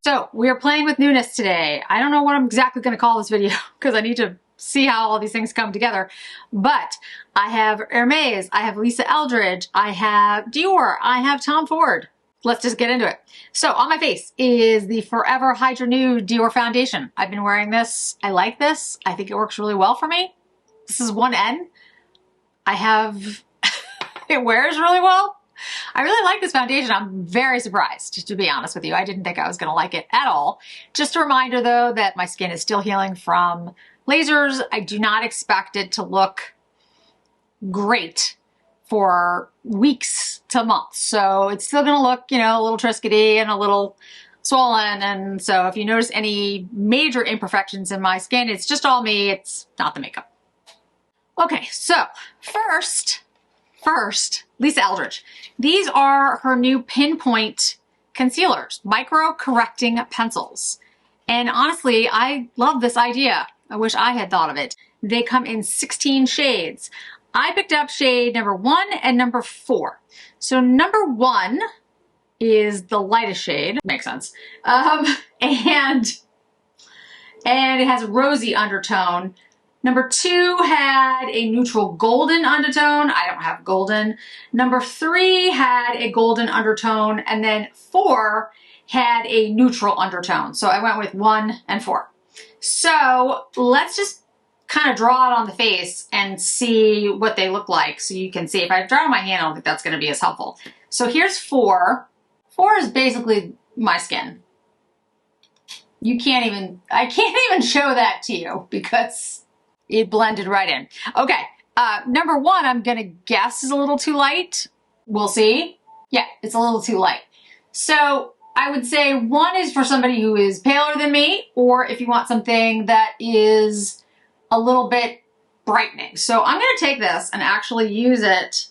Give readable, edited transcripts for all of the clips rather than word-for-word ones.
So we are playing with newness today. I don't know what I'm exactly going to call this video because I need to see how all these things come together. But I have Hermes, I have Lisa Eldridge, I have Dior, I have Tom Ford. Let's just get into it. So on my face is the Forever Hydra Nude Dior foundation. I've been wearing this. I like this. I think it works really well for me. This is 1N. It wears really well. I really like this foundation. I'm very surprised, to be honest with you. I didn't think I was going to like it at all. Just a reminder, though, that my skin is still healing from lasers. I do not expect it to look great for weeks to months. So it's still going to look, you know, a little triscuity and a little swollen. And so if you notice any major imperfections in my skin, it's just all me. It's not the makeup. Okay, so first, Lisa Eldridge. These are her new pinpoint concealers, micro correcting pencils. And honestly, I love this idea. I wish I had thought of it. They come in 16 shades. I picked up shade number 1 and number 4. So number 1 is the lightest shade. Makes sense. And it has a rosy undertone. Number 2 had a neutral golden undertone. I don't have golden. Number 3 had a golden undertone. And then 4 had a neutral undertone. So I went with 1 and 4. So let's just kind of draw it on the face and see what they look like. So you can see. If I draw it on my hand, I don't think that's going to be as helpful. So here's 4. 4 is basically my skin. I can't even show that to you because it blended right in. Okay, number 1, I'm gonna guess is a little too light. We'll see. Yeah, it's a little too light. So I would say 1 is for somebody who is paler than me, or if you want something that is a little bit brightening. So I'm gonna take this and actually use it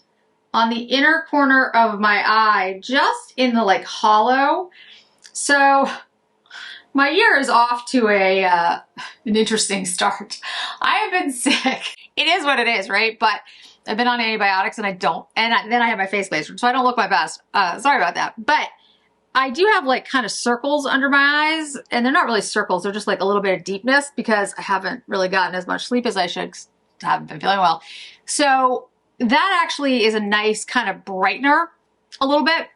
on the inner corner of my eye, just in the like hollow. So my year is off to an interesting start. I have been sick. It is what it is, right? But I've been on antibiotics and then I have my face lasered, so I don't look my best. Sorry about that. But I do have like kind of circles under my eyes, and they're not really circles. They're just like a little bit of deepness because I haven't really gotten as much sleep as I should, 'cause I haven't been feeling well. So that actually is a nice kind of brightener a little bit.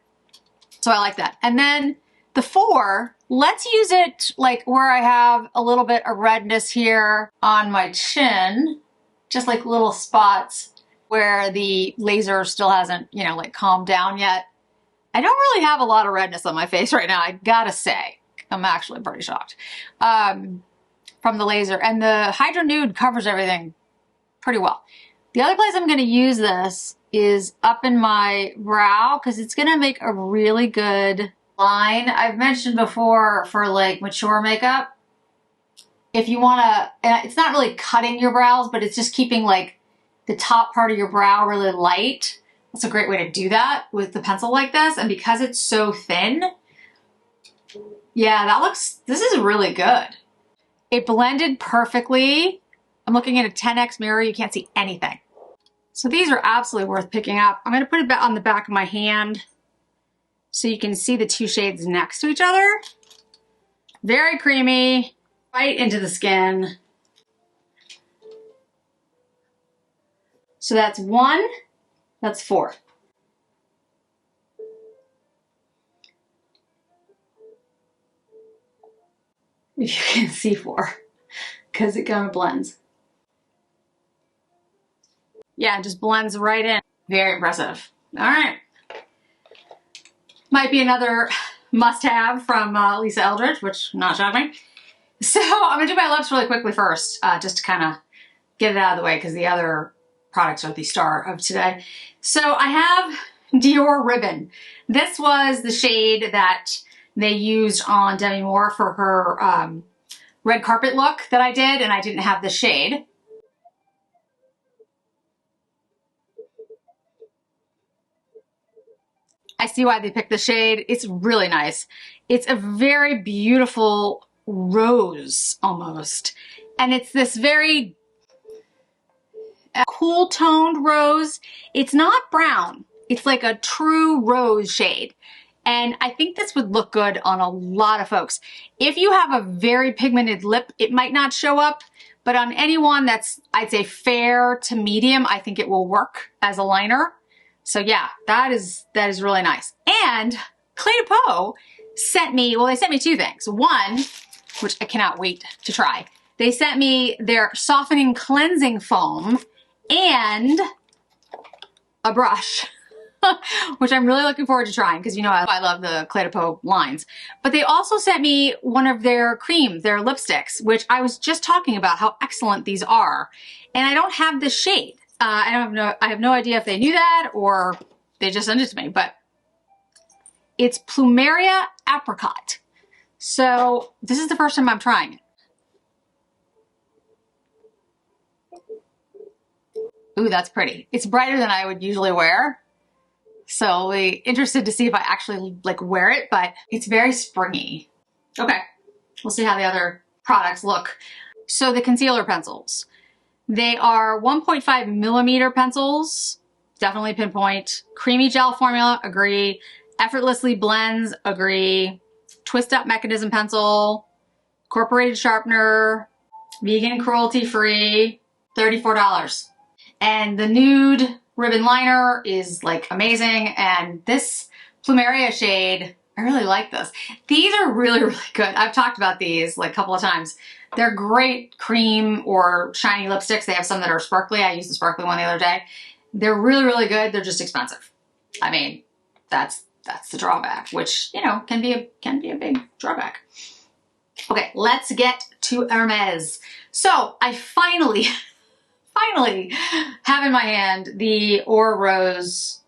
So I like that. And then the 4, let's use it like where I have a little bit of redness here on my chin, just like little spots where the laser still hasn't, you know, like calmed down yet. I don't really have a lot of redness on my face right now, I gotta say. I'm actually pretty shocked from the laser. And the Hydra Nude covers everything pretty well. The other place I'm gonna use this is up in my brow because it's gonna make a really good line. I've mentioned before for like mature makeup, if you want to, it's not really cutting your brows, but it's just keeping like the top part of your brow really light. That's a great way to do that with the pencil like this. And because it's so thin, yeah, this is really good. It blended perfectly. I'm looking at a 10x mirror. You can't see anything. So these are absolutely worth picking up. I'm going to put it on the back of my hand so you can see the 2 shades next to each other. Very creamy, right into the skin. So that's 1, that's 4. If you can see 4, because it kind of blends. Yeah, it just blends right in. Very impressive. All right. Might be another must-have from Lisa Eldridge, which not shocking. So I'm gonna do my lips really quickly first, just to kind of get it out of the way because the other products are the star of today. So I have Dior Ribbon. This was the shade that they used on Demi Moore for her red carpet look that I did, and I didn't have the shade. I see why they picked the shade. It's really nice. It's a very beautiful rose almost. And it's this very cool toned rose. It's not brown. It's like a true rose shade. And I think this would look good on a lot of folks. If you have a very pigmented lip, it might not show up, but on anyone that's, I'd say, fair to medium, I think it will work as a liner. So yeah, that is really nice. And Cle de Peau sent me, well, they sent me two things. One, which I cannot wait to try. They sent me their softening cleansing foam and a brush, which I'm really looking forward to trying because you know I love the Cle de Peau lines. But they also sent me one of their creams, their lipsticks, which I was just talking about how excellent these are. And I don't have this shade. I have no idea if they knew that or they just sent it to me, but it's Plumeria Apricot. So this is the first time I'm trying it. Ooh, that's pretty. It's brighter than I would usually wear. So I'll be interested to see if I actually like wear it, but it's very springy. Okay, we'll see how the other products look. So the concealer pencils. They are 1.5 millimeter pencils, definitely pinpoint. Creamy gel formula, agree. Effortlessly blends, agree. Twist up mechanism pencil, incorporated sharpener, vegan and cruelty free, $34. And the nude ribbon liner is like amazing. And this Plumeria shade, I really like this. These are really, really good. I've talked about these like a couple of times. They're great cream or shiny lipsticks. They have some that are sparkly. I used the sparkly one the other day. They're really, really good. They're just expensive. I mean, that's the drawback, which, you know, can be a big drawback. Okay, let's get to Hermes. So I finally have in my hand the Or Rose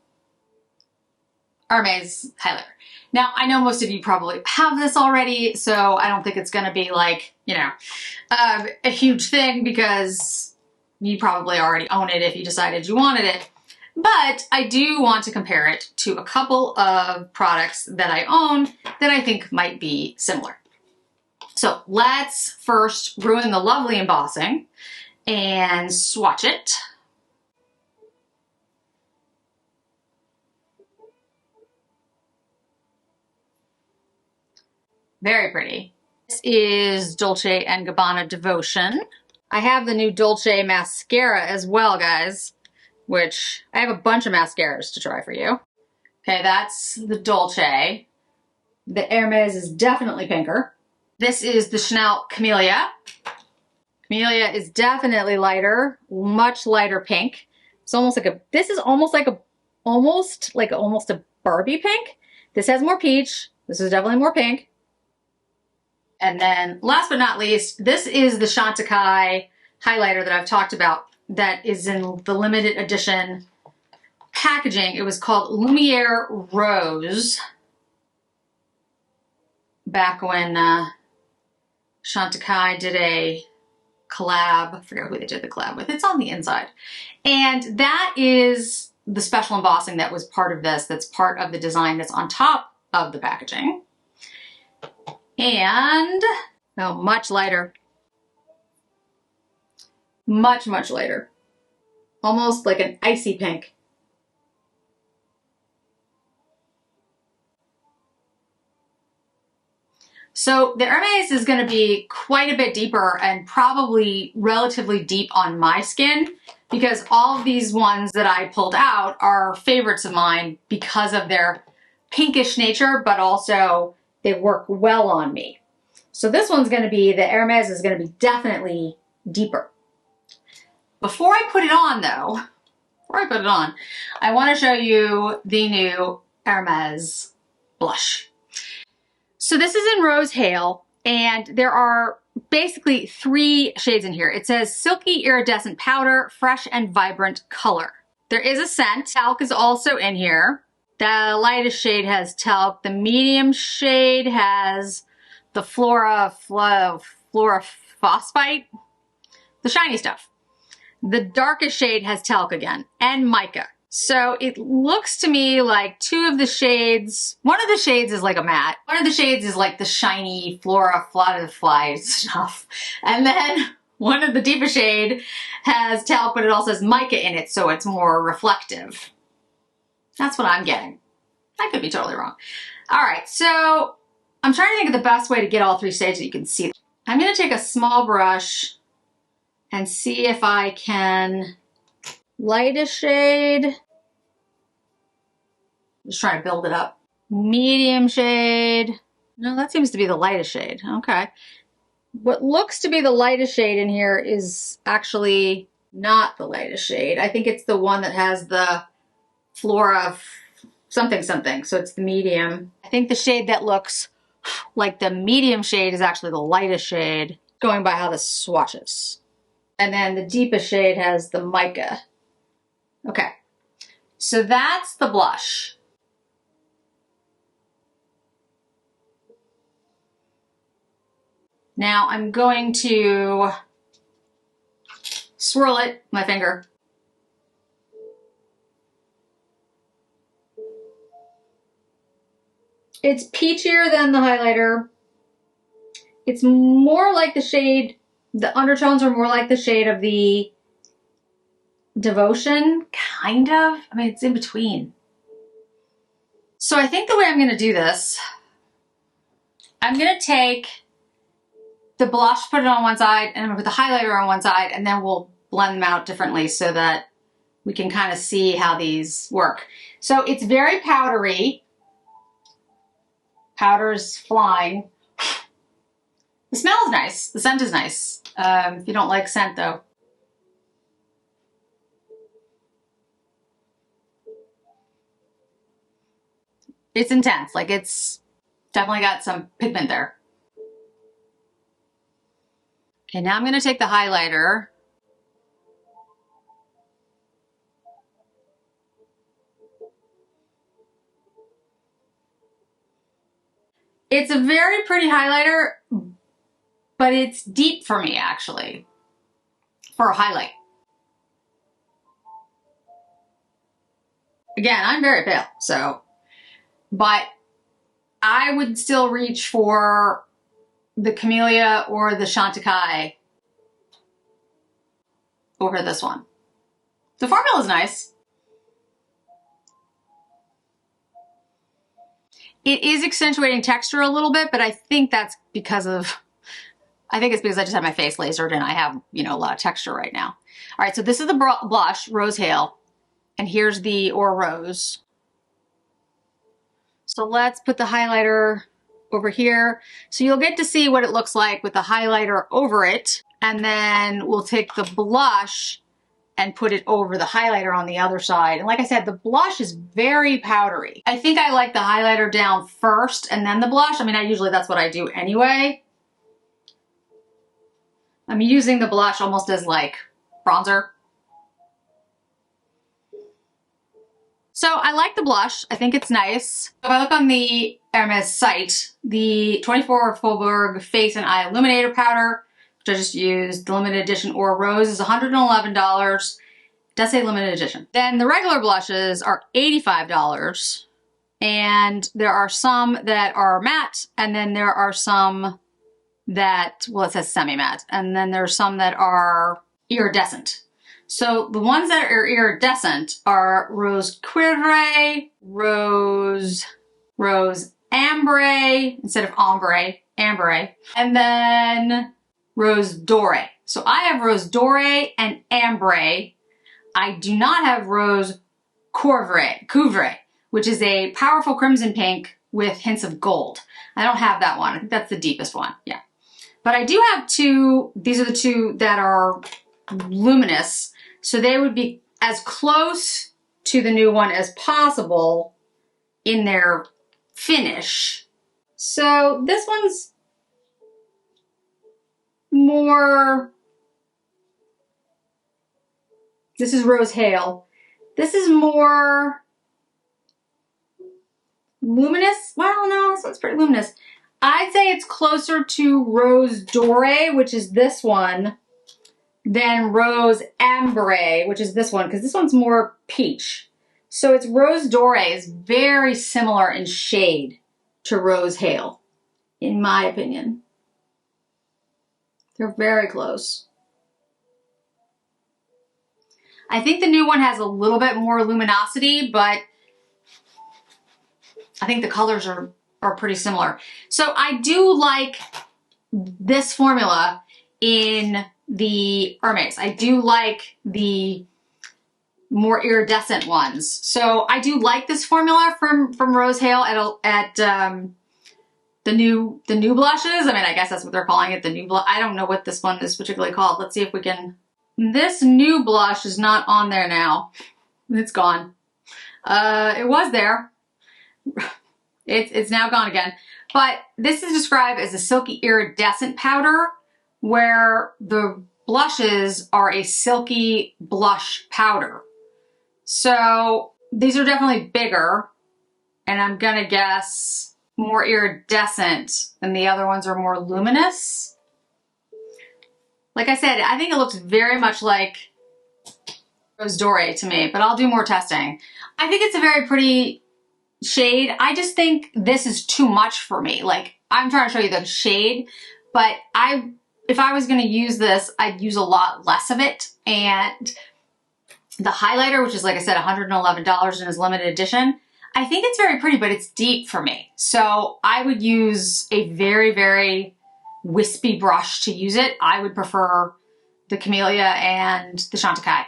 Hermes highlighter. Now, I know most of you probably have this already, so I don't think it's gonna be like, you know, a huge thing because you probably already own it if you decided you wanted it. But I do want to compare it to a couple of products that I own that I think might be similar. So let's first ruin the lovely embossing and swatch it. Very pretty. This is Dolce & Gabbana Devotion. I have the new Dolce mascara as well, guys, which I have a bunch of mascaras to try for you. Okay, that's the Dolce. The Hermes is definitely pinker. This is the Chanel Camellia. Camellia is definitely lighter, much lighter pink. It's almost like a, this is almost like a Barbie pink. This has more peach. This is definitely more pink. And then last but not least, this is the Chantecaille highlighter that I've talked about that is in the limited edition packaging. It was called Lumiere Rose back when Chantecaille did a collab. I forget who they did the collab with. It's on the inside. And that is the special embossing that was part of this. That's part of the design that's on top of the packaging. And, oh, much lighter. Much, much lighter. Almost like an icy pink. So the Hermes is going to be quite a bit deeper and probably relatively deep on my skin because all of these ones that I pulled out are favorites of mine because of their pinkish nature, but also they work well on me. So this one's going to be, the Hermes is going to be definitely deeper. Before I put it on though, I want to show you the new Hermes blush. So this is in Rose Hale, and there are basically 3 shades in here. It says Silky Iridescent Powder, Fresh and Vibrant Color. There is a scent. Talc is also in here. The lightest shade has talc. The medium shade has the Flora Phosphite, the shiny stuff. The darkest shade has talc again, and mica. So it looks to me like 2 of the shades, one of the shades is like a matte, one of the shades is like the shiny Flora Fly stuff. And then one of the deeper shade has talc, but it also has mica in it, so it's more reflective. That's what I'm getting. I could be totally wrong. All right, so I'm trying to think of the best way to get all three shades that you can see. I'm gonna take a small brush and see if I can light a shade. Just trying to build it up. Medium shade. No, that seems to be the lightest shade. Okay. What looks to be the lightest shade in here is actually not the lightest shade. I think it's the one that has the Flora something something. So it's the medium. I think the shade that looks like the medium shade is actually the lightest shade, going by how this swatches. And then the deepest shade has the mica. Okay. So that's the blush. Now I'm going to swirl it with my finger. It's peachier than the highlighter. It's more like the shade, the undertones are more like the shade of the Devotion, kind of. I mean, it's in between. So I think the way I'm gonna do this, I'm gonna take the blush, put it on one side, and I'm gonna put the highlighter on one side, and then we'll blend them out differently so that we can kind of see how these work. So it's very powdery. Powder's flying. The smell is nice. The scent is nice. If you don't like scent though. It's intense. Like it's definitely got some pigment there. Okay, now I'm gonna take the highlighter. It's a very pretty highlighter, but it's deep for me actually, for a highlight. Again, I'm very pale, so, but I would still reach for the Camellia or the Chantecaille over this one. The formula is nice. It is accentuating texture a little bit, but I think that's because of, I think it's because I just had my face lasered and I have, you know, a lot of texture right now. All right, so this is the blush, Rose Hale, and here's the Or Rose. So let's put the highlighter over here. So you'll get to see what it looks like with the highlighter over it, and then we'll take the blush and put it over the highlighter on the other side. And like I said, the blush is very powdery. I think I like the highlighter down first and then the blush. I mean, usually that's what I do anyway. I'm using the blush almost as like bronzer. So I like the blush. I think it's nice. If I look on the Hermes site, the 24 Faubourg Face and Eye Illuminator Powder, which I just used, the limited edition Or Rose, is $111. It does say limited edition. Then the regular blushes are $85. And there are some that are matte, and then there are some that, well, it says semi-matte, and then there's some that are iridescent. So the ones that are iridescent are Rose Cuivre, Rose Ambre, instead of ombre, ambre, and then Rose Doré. So I have Rose Doré and Ambre. I do not have Rose Couvre, which is a powerful crimson pink with hints of gold. I don't have that one. I think that's the deepest one, yeah. But I do have two, these are the two that are luminous, so they would be as close to the new one as possible in their finish. So this one's more, this is Rose Hale. This is more luminous. Well, no, this one's pretty luminous. I'd say it's closer to Rose Doré, which is this one, than Rose Ambre, which is this one, because this one's more peach. So it's Rose Doré is very similar in shade to Rose Hale, in my opinion. They're very close. I think the new one has a little bit more luminosity, but I think the colors are pretty similar. So I do like this formula in the Hermes. I do like the more iridescent ones. So I do like this formula from Rose Hale at the new blushes. I mean, I guess that's what they're calling it, the new blush. I don't know what this one is particularly called. Let's see if we can. This new blush is not on there now. It's gone. It was there. It's now gone again. But this is described as a silky iridescent powder, where the blushes are a silky blush powder. So these are definitely bigger, and I'm gonna guess more iridescent, and the other ones are more luminous. Like I said, I think it looks very much like Rose Doré to me, but I'll do more testing. I think it's a very pretty shade. I just think this is too much for me. Like, I'm trying to show you the shade, but if I was gonna use this, I'd use a lot less of it. And the highlighter, which is, like I said, $111 and is limited edition, I think it's very pretty, but it's deep for me. So I would use a very, very wispy brush to use it. I would prefer the Camellia and the Chantecaille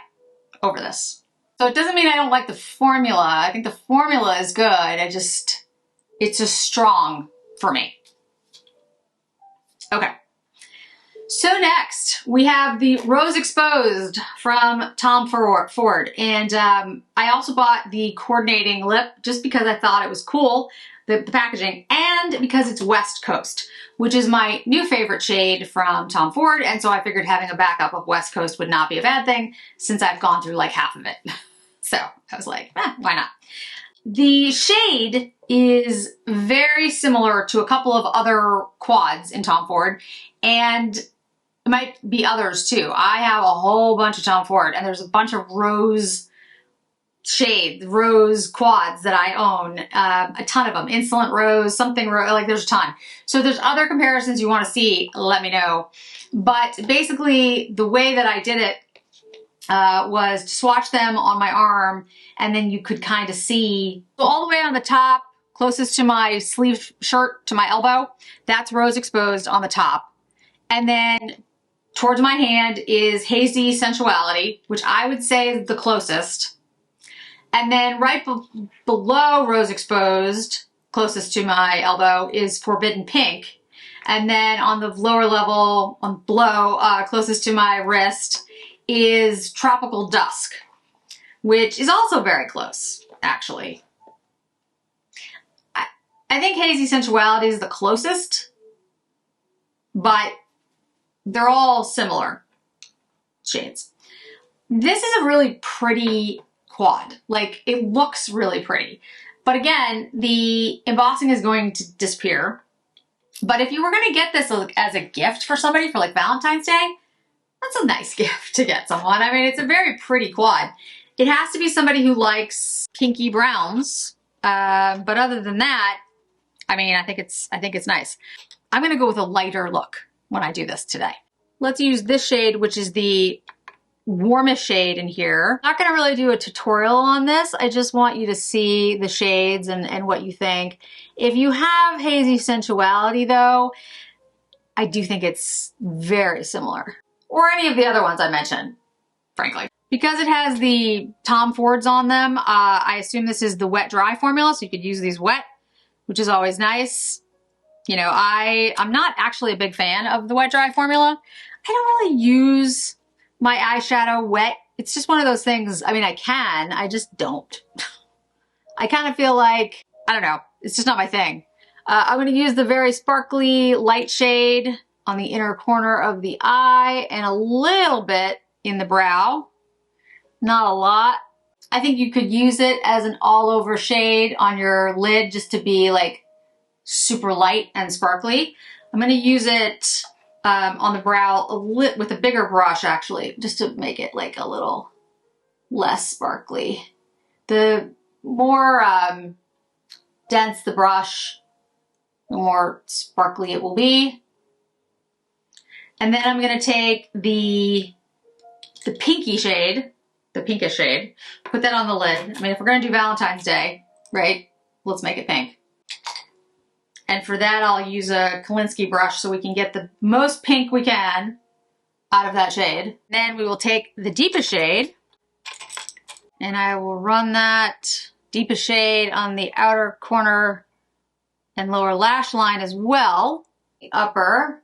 over this. So it doesn't mean I don't like the formula. I think the formula is good. It's just strong for me. Okay. So next, we have the Rose Exposed from Tom Ford. And I also bought the coordinating lip just because I thought it was cool, the packaging, and because it's West Coast, which is my new favorite shade from Tom Ford. And so I figured having a backup of West Coast would not be a bad thing since I've gone through like half of it. So I was like, why not? The shade is very similar to a couple of other quads in Tom Ford, and it might be others too. I have a whole bunch of Tom Ford, and there's a bunch of rose shades, rose quads that I own, a ton of them. Insolent Rose, something rose, like there's a ton. So if there's other comparisons you want to see, let me know. But basically the way that I did it was to swatch them on my arm, and then you could kind of see. So all the way on the top, closest to my sleeve shirt, to my elbow, that's Rose Exposed on the top. And then towards my hand is Hazy Sensuality, which I would say is the closest. And then right below Rose Exposed, closest to my elbow, is Forbidden Pink. And then on the lower level, below, closest to my wrist, is Tropical Dusk, which is also very close, actually. I think Hazy Sensuality is the closest, but they're all similar shades. This is a really pretty quad. Like, it looks really pretty. But again, the embossing is going to disappear. But if you were going to get this as a gift for somebody for like Valentine's Day, that's a nice gift to get someone. I mean, it's a very pretty quad. It has to be somebody who likes pinky browns. But other than that, I mean, I think it's nice. I'm going to go with a lighter look when I do this today. Let's use this shade, which is the warmest shade in here. I'm not going to really do a tutorial on this. I just want you to see the shades and what you think. If you have Hazy Sensuality though, I do think it's very similar. Or any of the other ones I mentioned, frankly. Because it has the Tom Fords on them, I assume this is the wet dry formula, so you could use these wet, which is always nice. You know, I'm not actually a big fan of the wet dry formula. I don't really use my eyeshadow wet. It's just one of those things, I mean, I can, I just don't. I kind of feel like, I don't know, it's just not my thing. I'm gonna use the very sparkly light shade on the inner corner of the eye and a little bit in the brow. Not a lot. I think you could use it as an all-over shade on your lid just to be like super light and sparkly. I'm gonna use it on the brow with a bigger brush actually, just to make it like a little less sparkly. The more dense the brush, the more sparkly it will be. And then I'm gonna take the pinky shade, the pinkish shade, put that on the lid. I mean, if we're gonna do Valentine's Day, right? Let's make it pink. And for that, I'll use a Kolinsky brush so we can get the most pink we can out of that shade. Then we will take the deepest shade and I will run that deepest shade on the outer corner and lower lash line as well. The upper,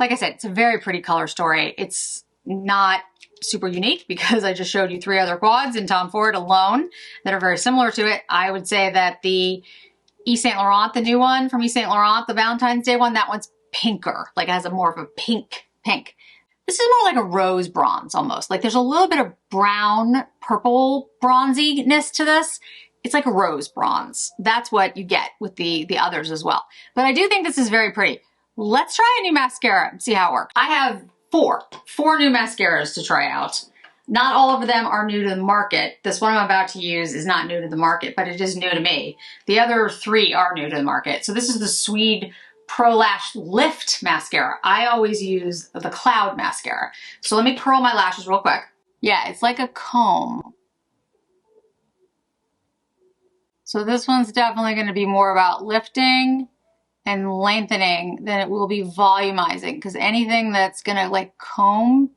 like I said, it's a very pretty color story. It's not super unique because I just showed you 3 other quads in Tom Ford alone that are very similar to it. I would say that the Yves Saint Laurent, the new one from Yves Saint Laurent, the Valentine's Day one, that one's pinker. Like it has a more of a pink. This is more like a rose bronze almost. Like there's a little bit of brown, purple bronziness to this. It's like a rose bronze. That's what you get with the others as well. But I do think this is very pretty. Let's try a new mascara and see how it works. I have four new mascaras to try out. Not all of them are new to the market. This one I'm about to use is not new to the market, but it is new to me. The other 3 are new to the market. So this is the Sweed Pro Lash Lift mascara. I always use the Cloud mascara. So let me curl my lashes real quick. Yeah, it's like a comb. So this one's definitely going to be more about lifting and lengthening than it will be volumizing, because anything that's going to like comb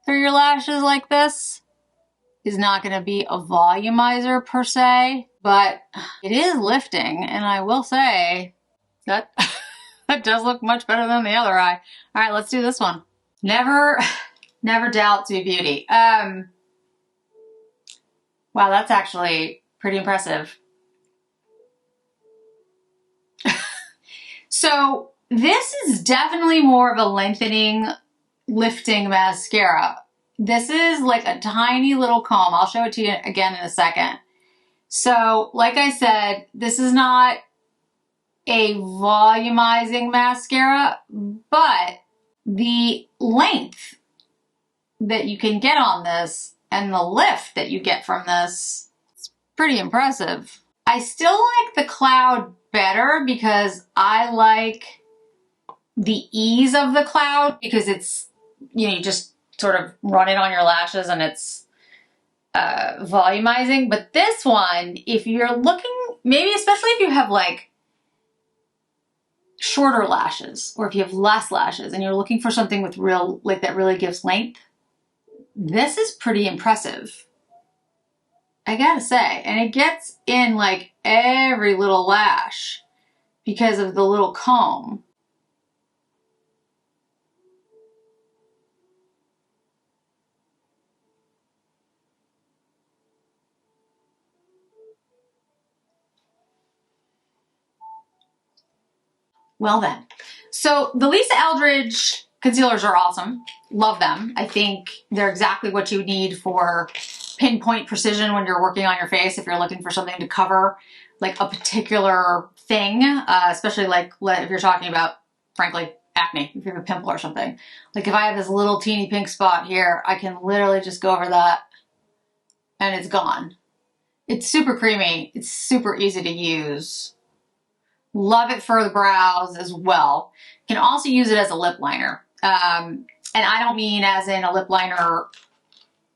through your lashes like this is not going to be a volumizer per se, but it is lifting, and I will say that that does look much better than the other eye. All right, let's do this one. Never doubt to be beauty. Wow, that's actually pretty impressive. So this is definitely more of a lengthening, lifting mascara. This is like a tiny little comb. I'll show it to you again in a second. So like I said, this is not a volumizing mascara, but the length that you can get on this and the lift that you get from this, it's pretty impressive. I still like the Cloud better because I like the ease of the Cloud, because it's, you know, you just sort of run it on your lashes and it's volumizing. But this one, if you're looking, maybe especially if you have like shorter lashes or if you have less lashes and you're looking for something with real, like that really gives length, this is pretty impressive, I gotta say. And it gets in like every little lash because of the little comb. Well then, so the Lisa Eldridge concealers are awesome. Love them. I think they're exactly what you need for pinpoint precision when you're working on your face, if you're looking for something to cover like a particular thing, especially like if you're talking about, frankly, acne, if you have a pimple or something. Like if I have this little teeny pink spot here, I can literally just go over that and it's gone. It's super creamy. It's super easy to use. Love it for the brows as well. Can also use it as a lip liner. And I don't mean as in a lip liner,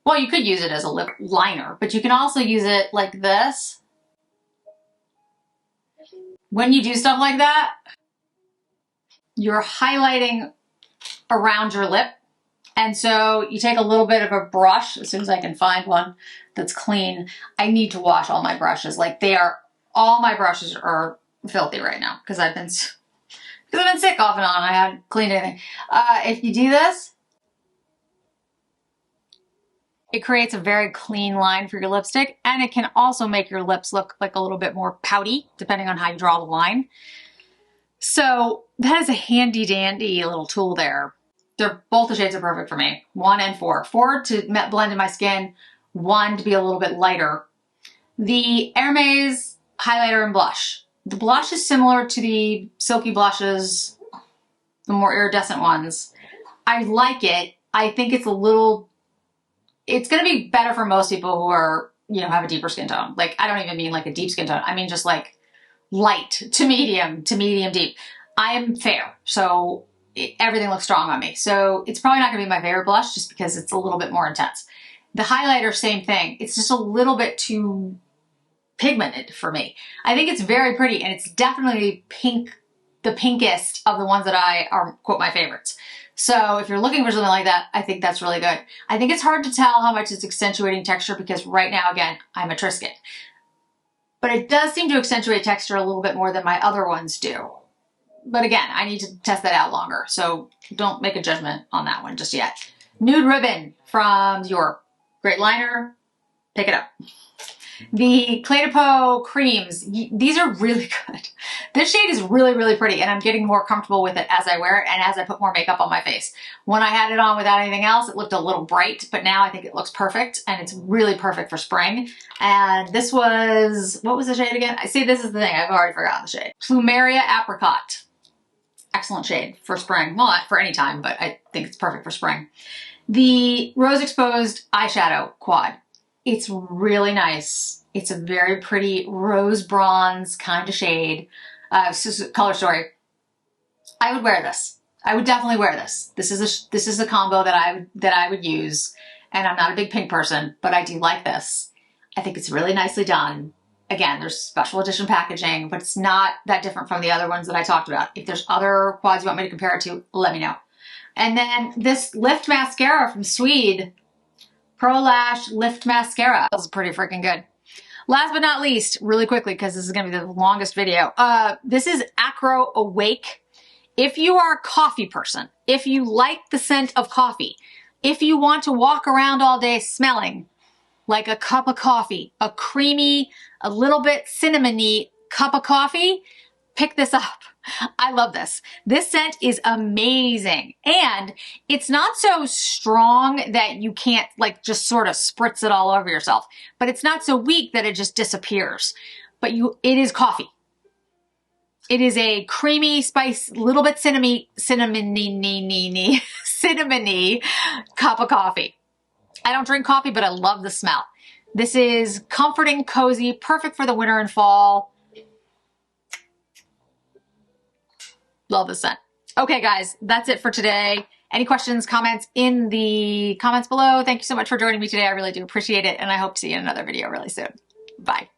well, you could use it as a lip liner, but you can also use it like this. When you do stuff like that, you're highlighting around your lip. And so you take a little bit of a brush, as soon as I can find one that's clean. I need to wash all my brushes. Like all my brushes are filthy right now because I've been sick off and on. I haven't cleaned anything. If you do this, it creates a very clean line for your lipstick, and it can also make your lips look like a little bit more pouty depending on how you draw the line. So that is a handy dandy little tool there. Both the shades are perfect for me. 1 and 4. 4 to blend in my skin, 1 to be a little bit lighter. The Hermes highlighter and blush. The blush is similar to the silky blushes, the more iridescent ones. I like it. I think it's it's going to be better for most people who are, you know, have a deeper skin tone. Like, I don't even mean like a deep skin tone. I mean just like light to medium deep. I am fair, so everything looks strong on me. So it's probably not going to be my favorite blush just because it's a little bit more intense. The highlighter, same thing. It's just a little bit too pigmented for me. I think it's very pretty, and it's definitely pink the pinkest of the ones that are, quote, my favorites. So if you're looking for something like that, I think that's really good. I think it's hard to tell how much it's accentuating texture because right now, again, I'm a Trisket. But it does seem to accentuate texture a little bit more than my other ones do. But again, I need to test that out longer. So don't make a judgment on that one just yet. Nude Ribbon from Dior. Great liner. Pick it up. The Cle de Peau creams, these are really good. This shade is really, really pretty, and I'm getting more comfortable with it as I wear it and as I put more makeup on my face. When I had it on without anything else, it looked a little bright, but now I think it looks perfect, and it's really perfect for spring. And this was, what was the shade again? I see, this is the thing, I've already forgotten the shade. Plumeria Apricot. Excellent shade for spring. Well, not for any time, but I think it's perfect for spring. The Rose Exposed Eyeshadow Quad. It's really nice. It's a very pretty rose bronze kind of shade. Color Story. I would wear this. I would definitely wear this. This is a combo that I would use. And I'm not a big pink person, but I do like this. I think it's really nicely done. Again, there's special edition packaging, but it's not that different from the other ones that I talked about. If there's other quads you want me to compare it to, let me know. And then this Lift mascara from Sweed. Pro Lash Lift Mascara. This is pretty freaking good. Last but not least, really quickly, because this is going to be the longest video. This is Acro Awake. If you are a coffee person, if you like the scent of coffee, if you want to walk around all day smelling like a cup of coffee, a creamy, a little bit cinnamony cup of coffee, pick this up. I love this. This scent is amazing. And it's not so strong that you can't like just sort of spritz it all over yourself, but it's not so weak that it just disappears. But it is coffee. It is a creamy spice, little bit cinnamony cup of coffee. I don't drink coffee, but I love the smell. This is comforting, cozy, perfect for the winter and fall. Love the scent. Okay, guys, that's it for today. Any questions, comments in the comments below. Thank you so much for joining me today. I really do appreciate it, and I hope to see you in another video really soon. Bye.